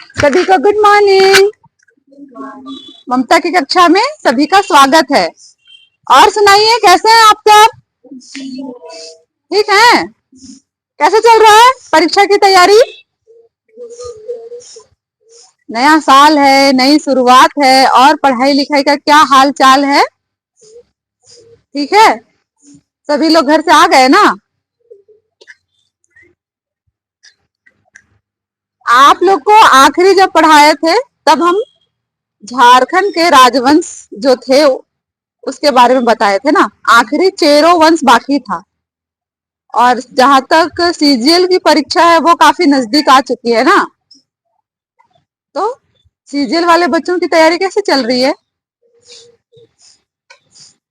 सभी को good morning. ममता की कक्षा में सभी का स्वागत है। और सुनाइए, कैसे हैं आप सब? ठीक हैं? कैसे चल रहा है परीक्षा की तैयारी? नया साल है, नई शुरुआत है, और पढ़ाई लिखाई का क्या हाल चाल है? ठीक है, सभी लोग घर से आ गए ना? आप लोग को आखिरी जब पढ़ाए थे तब हम झारखंड के राजवंश जो थे उसके बारे में बताए थे ना। आखिरी चेरो वंश बाकी था। और जहां तक सीजीएल की परीक्षा है वो काफी नजदीक आ चुकी है ना। तो सीजीएल वाले बच्चों की तैयारी कैसे चल रही है?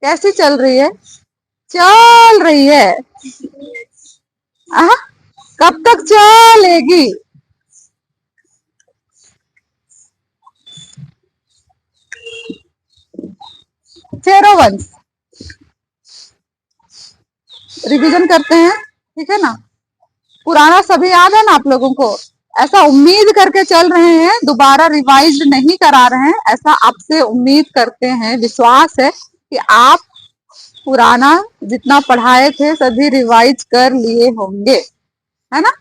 कैसी चल रही है? चल रही है। आह, कब तक चलेगी? चेरो वंश रिवीजन करते हैं, ठीक है ना। पुराना सभी याद है ना आप लोगों को? ऐसा उम्मीद करके चल रहे हैं, दोबारा रिवाइज नहीं करा रहे हैं, ऐसा आपसे उम्मीद करते हैं, विश्वास है कि आप पुराना जितना पढ़ाए थे सभी रिवाइज कर लिए होंगे, है ना।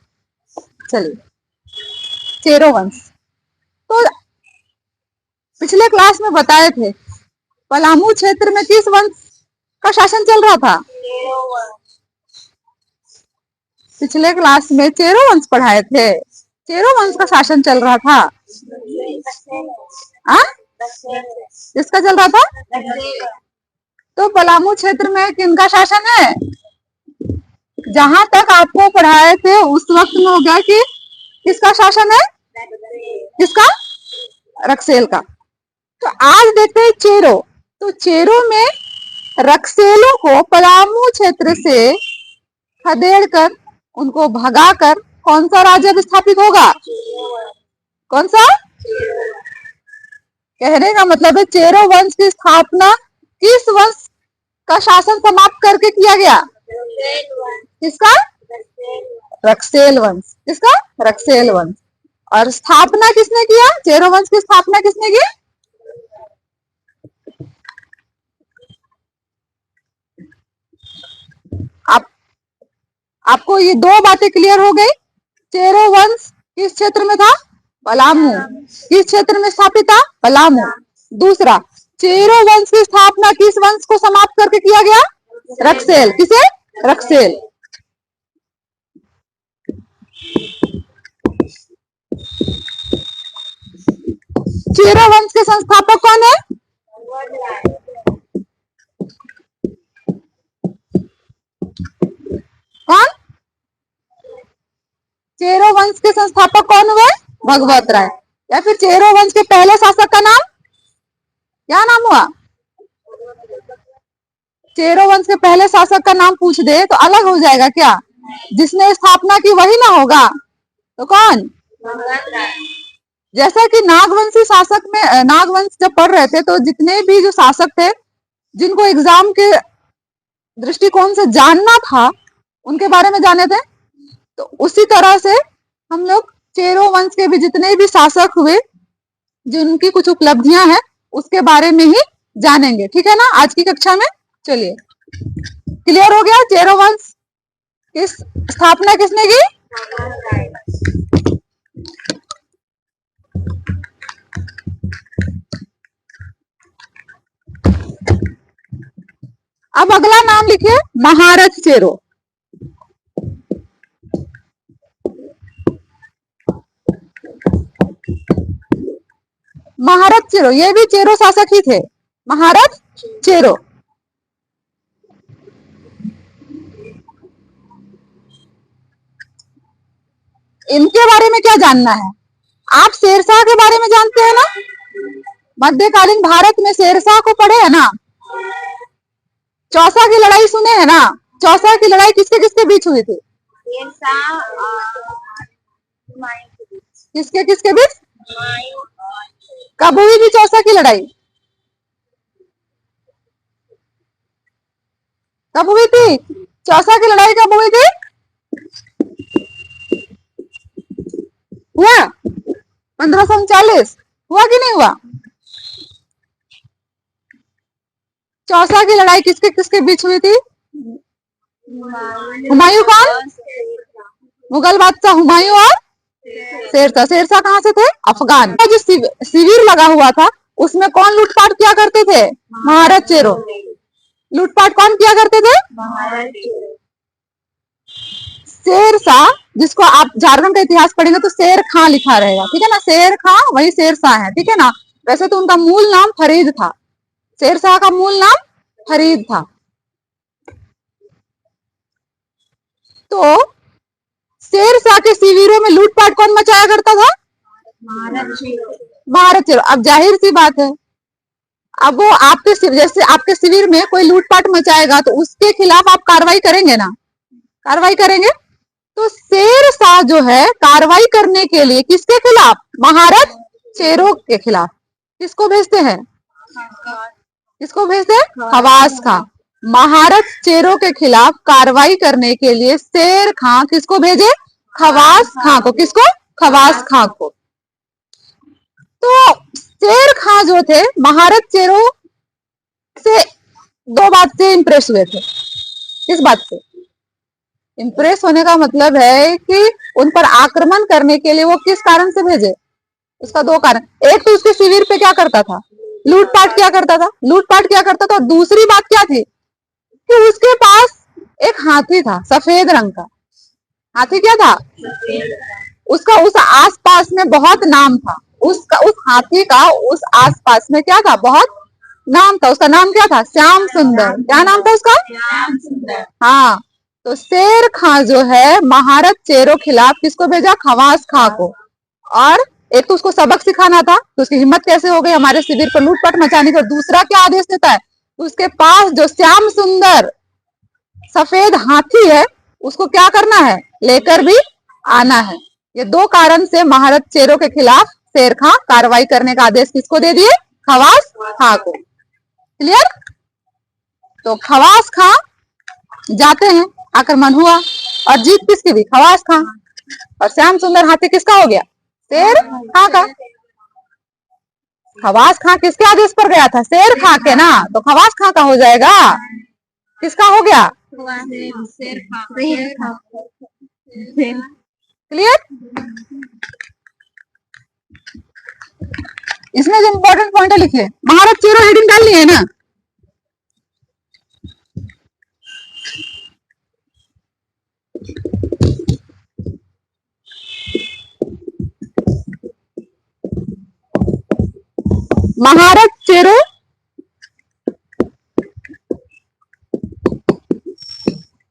चलिए, चेरो वंश तो पिछले क्लास में बताए थे। पलामू क्षेत्र में किस वंश का शासन चल रहा था? पिछले क्लास में चेरो वंश पढ़ाए थे। चेरो वंश का शासन चल रहा था। आ? किसका चल रहा था? तो पलामू क्षेत्र में किनका शासन है? जहां तक आपको पढ़ाए थे उस वक्त में हो गया कि किसका शासन है? किसका? रक्सेल का। तो आज देखते हैं चेरो। तो चेरो में रक्सेलों को पलामू क्षेत्र से खदेड़ कर, उनको भगाकर कौन सा राज्य स्थापित होगा? कौन सा? कहने का मतलब है चेरो वंश की स्थापना किस वंश का शासन समाप्त करके किया गया? किसका? रक्सेल वंश। किसका? रक्सेल वंश। और स्थापना किसने किया? चेरो वंश की स्थापना किसने की? आप आपको ये दो बातें क्लियर हो गई। चेरो वंश किस क्षेत्र में था? पलामू। किस क्षेत्र में स्थापित था? पलामू। दूसरा, चेरो वंश की स्थापना किस वंश को समाप्त करके किया गया? रक्सेल। किसे? रक्सेल। चेरो वंश के संस्थापक कौन है? कौन? चेरो वंश के संस्थापक कौन हुए? भगवत राय। या फिर चेरो वंश के पहले शासक का नाम क्या नाम हुआ? चेरो वंश के पहले शासक का नाम पूछ दे तो अलग हो जाएगा क्या? जिसने स्थापना की वही ना होगा, तो कौन? जैसा कि नागवंशी शासक में, नागवंश जब पढ़ रहे थे तो जितने भी जो शासक थे जिनको एग्जाम के दृष्टिकोण से जानना था उनके बारे में जाने थे। तो उसी तरह से हम लोग चेरो वंश के भी जितने भी शासक हुए जिनकी कुछ उपलब्धियां हैं उसके बारे में ही जानेंगे, ठीक है ना, आज की कक्षा में। चलिए, क्लियर हो गया चेरो वंश किस स्थापना किसने की? अब अगला नाम लिखिए, महारथ चेरो। महारथ चेरो, ये भी चेरो शासक ही थे। महारथ चेरो। इनके बारे में क्या जानना है? आप शेरशाह के बारे में जानते हैं ना? मध्यकालीन भारत में शेरशाह को पढ़े है ना? चौसा की लड़ाई सुने हैं ना? चौसा की लड़ाई किसके किसके बीच हुई थी? किसके किसके बीच? कब हुई थी चौसा की लड़ाई? कब हुई थी चौसा की लड़ाई? कब हुई थी? हुआ 1539 हुआ कि नहीं हुआ? चौसा की लड़ाई किसके किसके बीच हुई थी? हुमायूं कौन? मुगल बादशाह हुमायूं और शेरशाह। शेरशाह कहाँ से थे? अफगान। जो शिविर लगा हुआ था उसमें कौन लूटपाट किया करते थे? महाराज चेरो। लूटपाट कौन किया करते थे? शेरशाह, जिसको आप झारखंड का इतिहास पढ़ेंगे तो शेर खां लिखा रहेगा, ठीक है ना। शेर खां वही शेरशाह है, ठीक है ना। वैसे तो उनका मूल नाम फरीद था, शेरशाह का मूल नाम फरीद था। तो शेरशाह के शिविरों में लूटपाट कौन मचाया करता था? महाराज चेरो। अब जाहिर सी बात है, अब वो आपके जैसे आपके शिविर में कोई लूटपाट मचाएगा तो उसके खिलाफ आप कार्रवाई करेंगे ना, कार्रवाई करेंगे। तो शेरशाह जो है कार्रवाई करने के लिए किसके खिलाफ? महाराज चेरो के खिलाफ। किसको भेजते हैं? किसको भेजते हैं? खवास खां। महाराज चेरो के खिलाफ कार्रवाई करने के लिए शेर खां किसको भेजे? खवास खां को। किसको? खवास खां को। तो शेर खां जो थे महाराज चेरो से दो बात से इंप्रेस हुए थे। किस बात से इंप्रेस होने का मतलब है कि उन पर आक्रमण करने के लिए वो किस कारण से भेजे? उसका दो कारण, एक तो उसके शिविर पे क्या करता था? लूटपाट क्या करता था, लूटपाट क्या करता था। और दूसरी बात क्या थी कि उसके पास एक हाथी था सफेद रंग का। हाथी क्या था? उसका उस आसपास में बहुत नाम था। उसका उस हाथी का उस आसपास में क्या था? बहुत नाम था। उसका नाम क्या था? श्याम सुंदर। क्या नाम था उसका? श्याम सुंदर। हाँ, तो शेर खां जो है महाराज चेरो खिलाफ किसको भेजा? खवास खां को। और एक तो उसको सबक सिखाना था तो उसकी हिम्मत कैसे हो गई हमारे शिविर पर लूटपाट मचाने का। दूसरा क्या आदेश देता है? उसके पास जो श्याम सुंदर सफेद हाथी है उसको क्या करना है? लेकर भी आना है। ये दो कारण से महाराज चेरो के खिलाफ शेर खां कार्रवाई करने का आदेश किसको दे दिए? खवास खां को। क्लियर? तो खवास खां जाते हैं, आक्रमण हुआ और जीत किसकी हुई? खवास खां। और श्याम सुंदर हाथी किसका हो गया? शेर खां का। खवास खां किसके आदेश पर गया था? शेर खां के ना, तो खवास खां का हो जाएगा। किसका हो गया? क्लियर? इसमें जो इंपॉर्टेंट पॉइंट लिखे महाराज चेरो हेडिंग डाल लिए ना। महाराज चेरो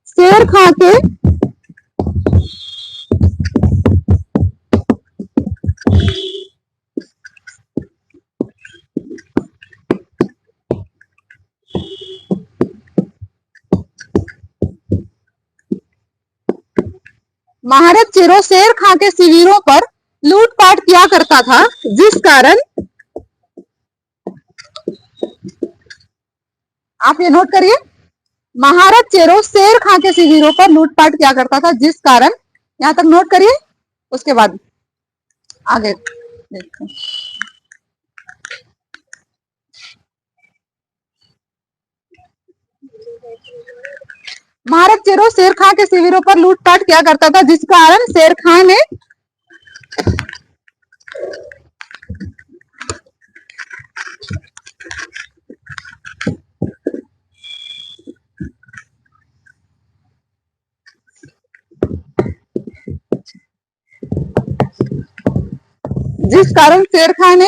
शेर खां के महाराज चेरो शेर खां के शिविरों पर लूटपाट किया करता था, जिस कारण आप ये नोट करिए, महाराज चेरो शेर खां के शिविरों पर लूटपाट किया करता था, जिस कारण, यहां तक नोट करिए, उसके बाद आगे देखते हैं। महाराज चेरो शेर खां के शिविरों पर लूटपाट किया करता था, जिस कारण शेर खां ने शेर खां ने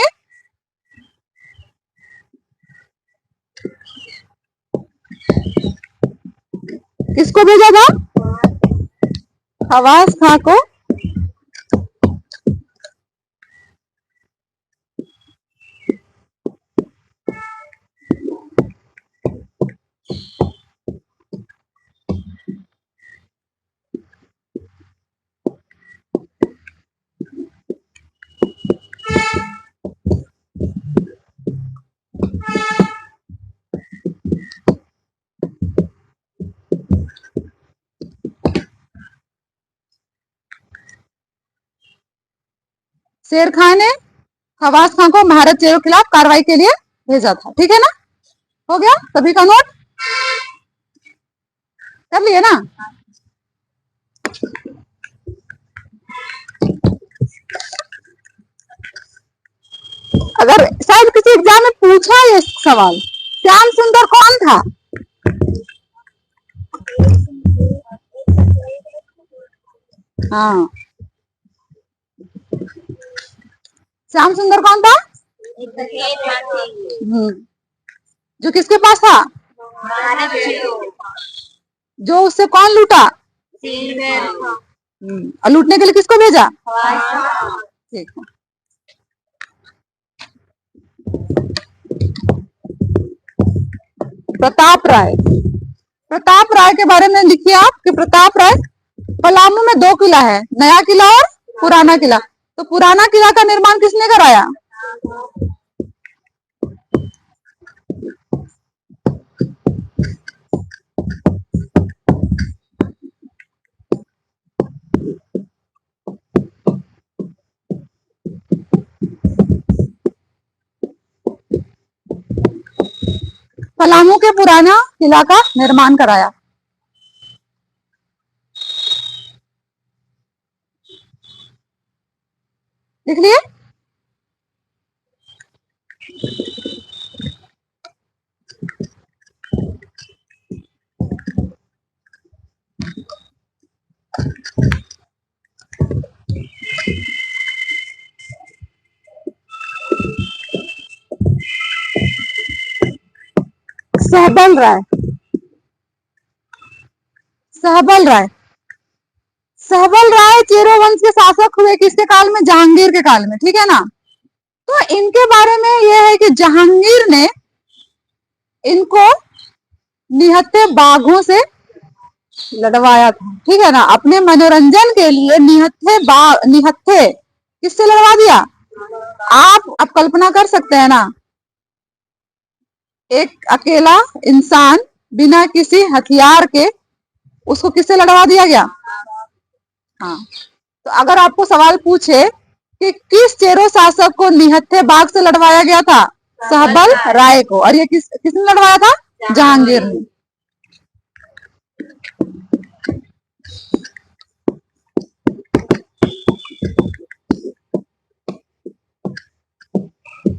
किसको भेजा था? खवास खां को शेर खान ने खवास खां को महाराज चेरों के खिलाफ कार्रवाई के लिए भेजा था। ठीक है ना, हो गया सभी का नोट कर लिए ना। अगर शायद किसी एग्जाम में पूछा ये सवाल, श्याम सुंदर कौन था? हाँ, श्याम सुंदर कौन था? जो किसके पास था? जो उससे कौन लूटा? और लूटने के लिए किसको भेजा? ठीक है। प्रताप राय, प्रताप राय के बारे में लिखिए आप कि प्रताप राय, पलामू में 2 किला है, नया किला और पुराना किला। तो पुराना किला का निर्माण किसने कराया? पलामू के पुराना किला का निर्माण कराया। लिख लिए? सहबल राय, सहबल राय, सहबल राय चेरो वंश के शासक हुए किसके काल में? जहांगीर के काल में। ठीक है ना। तो इनके बारे में यह है कि जहांगीर ने इनको निहत्थे बाघों से लड़वाया था। ठीक है ना, अपने मनोरंजन के लिए निहत्थे किससे लड़वा दिया? आप कल्पना कर सकते हैं ना, एक अकेला इंसान बिना किसी हथियार के उसको किससे लड़वा दिया गया? हाँ, तो अगर आपको सवाल पूछे कि किस चेरो शासक को निहत्थे बाघ से लड़वाया गया था? सहबल राय को। और ये किसने लड़वाया था? जहांगीर ने।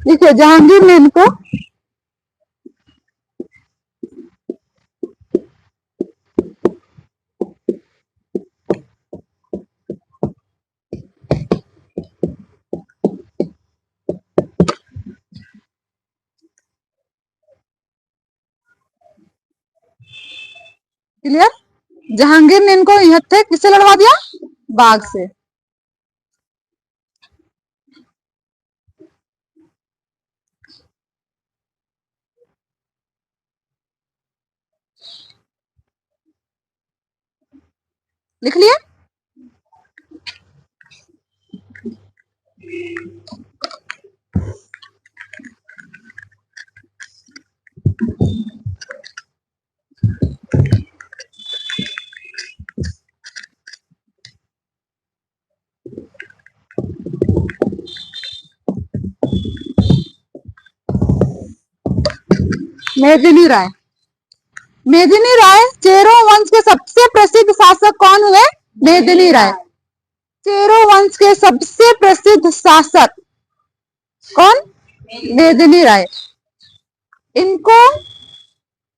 देखिए जहांगीर ने इनको क्लियर, जहांगीर ने इनको निहत्थे किससे लड़वा दिया? बाघ से। लिख लिए? मेदिनी राय, मेदिनी राय चेरो वंश के सबसे प्रसिद्ध शासक कौन हुए? मेदिनी राय। चेरो वंश के सबसे प्रसिद्ध शासक कौन? मेदिनी राय। इनको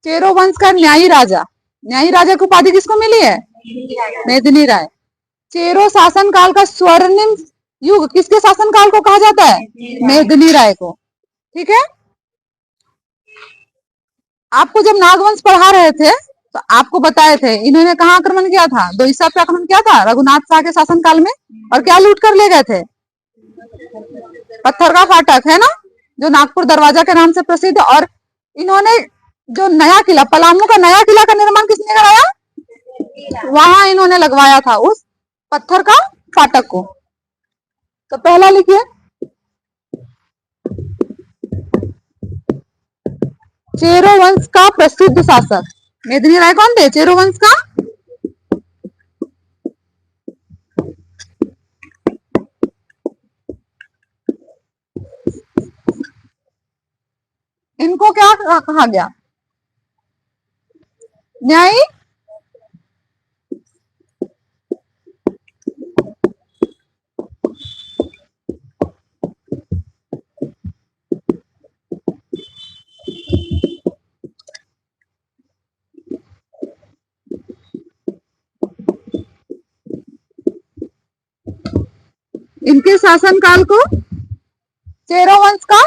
चेरो वंश का न्यायी राजा, न्यायी राजा की उपाधि किसको मिली है? मेदिनी राय। चेरो शासन काल का स्वर्णिम युग किसके शासन काल को कहा जाता है? मेदिनी राय को। ठीक है, आपको जब नागवंश पढ़ा रहे थे तो आपको बताए थे इन्होंने कहाँ आक्रमण किया था? दोईसा पे आक्रमण किया था रघुनाथ शाह के शासन काल में। और क्या लूट कर ले गए थे? पत्थर का फाटक है ना, जो नागपुर दरवाजा के नाम से प्रसिद्ध। और इन्होंने जो नया किला, पलामू का नया किला का निर्माण किसने कराया? वहां इन्होंने लगवाया था उस पत्थर का फाटक को। तो पहला लिखिए, चेरो वंश का प्रसिद्ध शासक मेदिनी राय कौन थे? चेरो वंश का इनको क्या कहा गया? न्यायी इनके शासनकाल को चेरो वंश का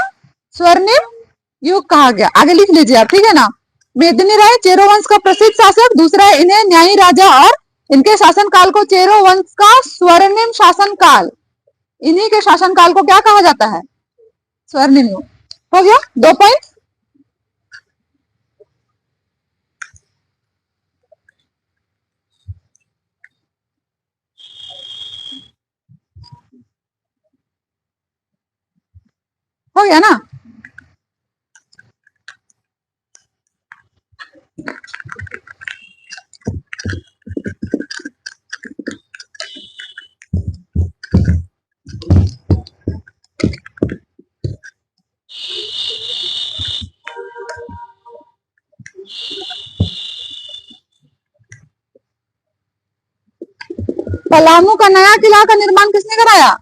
स्वर्णिम युग कहा गया। आगे लिख लीजिए आप, ठीक है ना। मेदिनी राय चेरो वंश का प्रसिद्ध शासक, दूसरा है इन्हें न्यायी राजा, और इनके शासनकाल को चेरो वंश का स्वर्णिम शासनकाल। इन्हीं के शासनकाल को क्या कहा जाता है? स्वर्णिम युग। हो गया 2 पॉइंट। हो गया ना। पलामू का नया किला का निर्माण किसने कराया?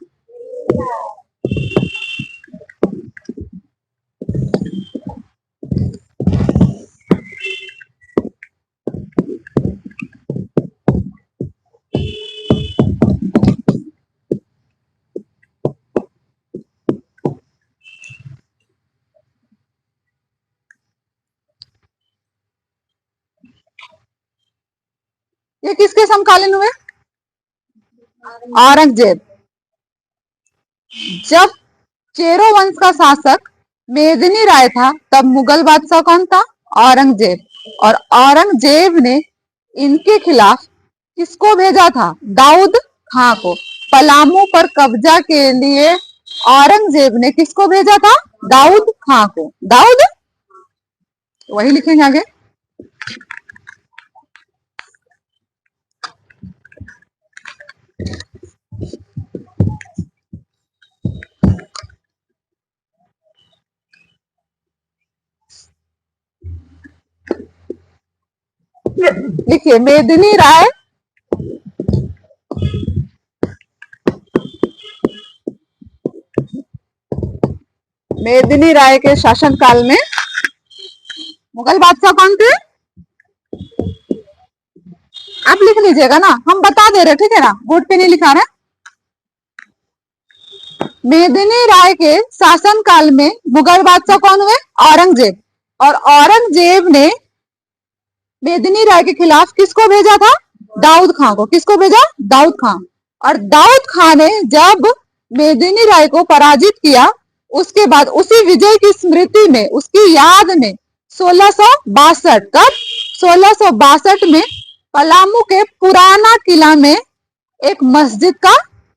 ये किसके समकालीन हुए? औरंगजेब। जब चेरो वंश का शासक मेदिनी राय था, तब मुगल बादशाह कौन था? औरंगजेब। और औरंगजेब ने इनके खिलाफ किसको भेजा था? दाऊद खां को। पलामू पर कब्जा के लिए औरंगजेब ने किसको भेजा था? दाऊद खां को। दाऊद, वही लिखेंगे आगे। लिखिए, मेदिनी राय मेदिनी राय के शासनकाल में मुगल बादशाह कौन थे? आप लिख लीजिएगा ना, हम बता दे रहे, ठीक है ना, बोर्ड पे नहीं लिखा रहे। मेदिनी राय के शासनकाल में मुगल बादशाह कौन हुए? औरंगजेब। और औरंगजेब ने मेदिनी राय के खिलाफ किसको भेजा था? दाऊद खां को। किसको भेजा? दाऊद खां। और दाऊद खां ने जब मेदिनी राय को पराजित किया, उसके बाद उसी विजय की स्मृति में, उसकी याद में 1662, कब? 1662 में पलामू के पुराना किला में एक मस्जिद का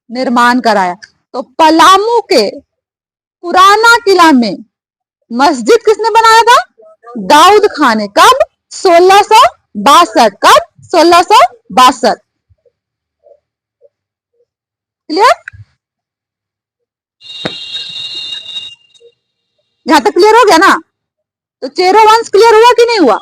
निर्माण कराया। तो पलामू के पुराना किला में मस्जिद किसने बनाया था? दाऊद खान ने। कब? 1662। कब? 1662। क्लियर? यहां तक क्लियर हो गया ना? तो चेरो वंश क्लियर हुआ कि नहीं हुआ?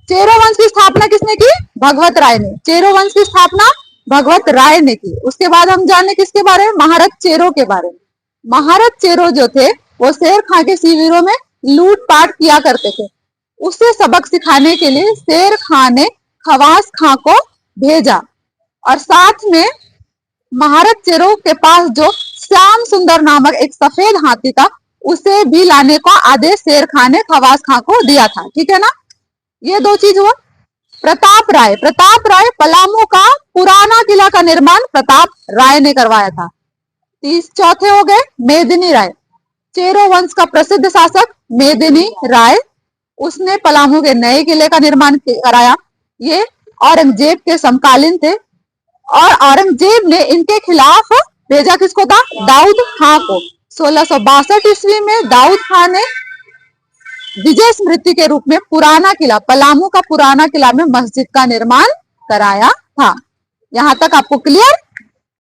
चेरो वंश की स्थापना किसने की? भगवत राय ने। चेरो वंश की स्थापना भगवत राय ने की। उसके बाद हम जाने किसके बारे में? महारत चेरो के बारे में। महारत चेरो जो थे, वो शेर खां के शिविरों में लूटपाट किया करते थे। उसे सबक सिखाने के लिए शेर खां ने खवास खां को भेजा, और साथ में महारत चेरो के पास जो श्याम सुंदर नामक एक सफेद हाथी था, उसे भी लाने का आदेश शेर खां ने खवास खां को दिया था। ठीक है ना? ये 2 चीज हुआ। प्रताप राय पलामू का पुराना किला का निर्माण प्रताप राय ने करवाया था। 30 चौथे हो गए मेदिनी राय, चेरो वंश का प्रसिद्ध शासक मेदिनी राय, उसने पलामू के नए किले का निर्माण कराया। ये औरंगजेब के समकालीन थे, और औरंगजेब ने इनके खिलाफ भेजा किसको था? दाऊद खां को। 1662 ईस्वी में दाऊद खां ने विजय स्मृति के रूप में पुराना किला, पलामू का पुराना किला में मस्जिद का निर्माण कराया था। यहां तक आपको क्लियर?